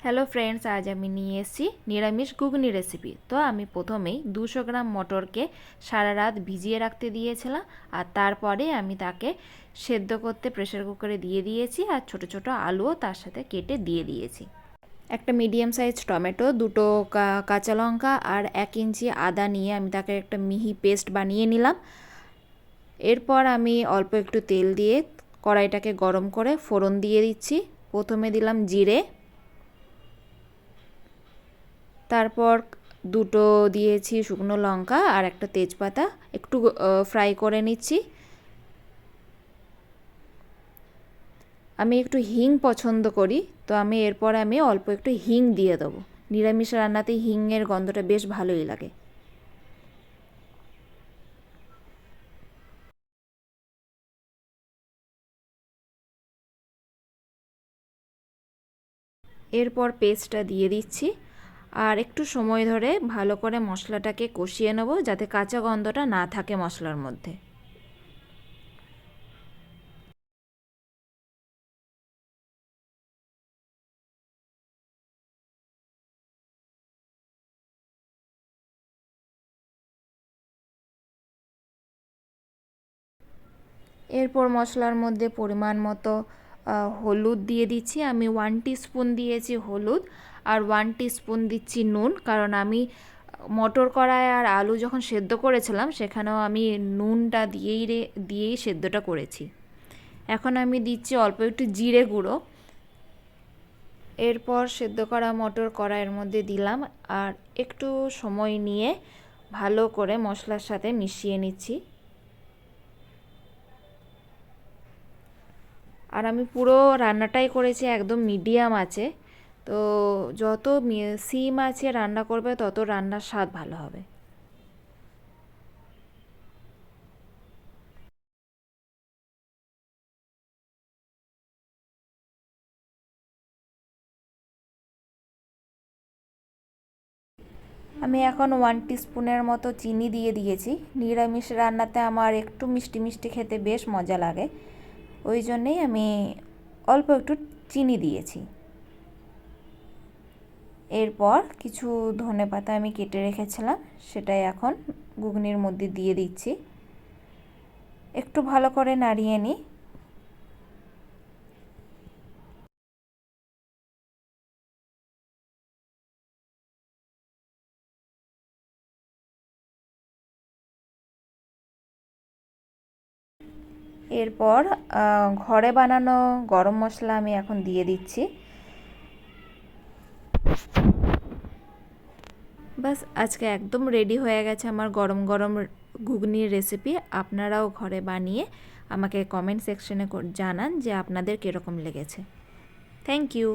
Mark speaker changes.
Speaker 1: Hello friends, আজ আমি নিয়ে এসেছি নিরামিষ ঘুগনি রেসিপি। তো আমি প্রথমেই 200 গ্রাম মটরকে সারা রাত ভিজিয়ে রাখতে দিয়েছিলাম, আর তারপরে আমি তাকে সেদ্ধ করতে প্রেসার কুকারে দিয়ে দিয়েছি, আর ছোট ছোট আলুও তার সাথে কেটে দিয়ে দিয়েছি। একটা মিডিয়াম সাইজ টমেটো, দুটো কাঁচা লঙ্কা আর 1 ইঞ্চি আদা নিয়ে আমি তাকে একটা মিহি পেস্ট বানিয়ে নিলাম। এরপর আমি অল্প একটু তেল দিয়ে কড়াইটাকে গরম করে ফোড়ন দিয়ে দিচ্ছি। প্রথমে দিলাম জিরে, তারপর দুটো দিয়েছি শুকনো লঙ্কা আর একটা তেজপাতা, একটু ফ্রাই করে নিচ্ছি। আমি একটু হিং পছন্দ করি, তো এরপর আমি অল্প একটু হিং দিয়ে দেবো। নিরামিষ রান্নাতে হিংয়ের গন্ধটা বেশ ভালোই লাগে। এরপর পেস্টটা দিয়ে দিচ্ছি, আর একটু সময় ধরে ভালো করে মশলাটাকে কষিয়ে নেব, যাতে কাঁচা গন্ধটা না থাকে মশলার মধ্যে। এরপর মশলার মধ্যে পরিমাণ মতো হলুদ দিয়ে দিচ্ছি। আমি 1 টিস্পুন দিয়েছি হলুদ, আর 1 টিস্পুন দিচ্ছি নুন, কারণ আমি মটর কড়াই আর আলু যখন সেদ্ধ করেছিলাম সেখানেও আমি নুনটা দিয়েই সেদ্ধটা করেছি। এখন আমি দিচ্ছি অল্প একটু জিরে গুঁড়ো। এরপর সেদ্ধ করা মটর কড়াইয়ের মধ্যে দিলাম, আর একটু সময় নিয়ে ভালো করে মশলার সাথে মিশিয়ে নিচ্ছি। আর আমি পুরো রান্নাটাই করেছি একদম মিডিয়াম আছে, তো যত সিম আছে রান্না করবে তত রান্নার স্বাদ ভালো হবে। আমি এখন 1 টিস্পুনের মতো চিনি দিয়ে দিয়েছি। নিরামিষ রান্নাতে আমার একটু মিষ্টি মিষ্টি খেতে বেশ মজা লাগে, ওই জন্যেই আমি অল্প একটু চিনি দিয়েছি। এরপর কিছু ধনেপাতা আমি কেটে রেখেছিলাম, সেটাই এখন ঘুগনির মধ্যে দিয়ে দিচ্ছি। একটু ভালো করে নাড়িয়ে নিই। এরপর ঘরে বানানো গরম মশলা আমি এখন দিয়ে দিচ্ছি। বাস, আজকে একদম রেডি হয়ে গেছে আমার গরম গরম ঘুগনির রেসিপি। আপনারাও ঘরে বানিয়ে আমাকে কমেন্ট সেকশনে জানান যে আপনাদের কীরকম লেগেছে। Thank you.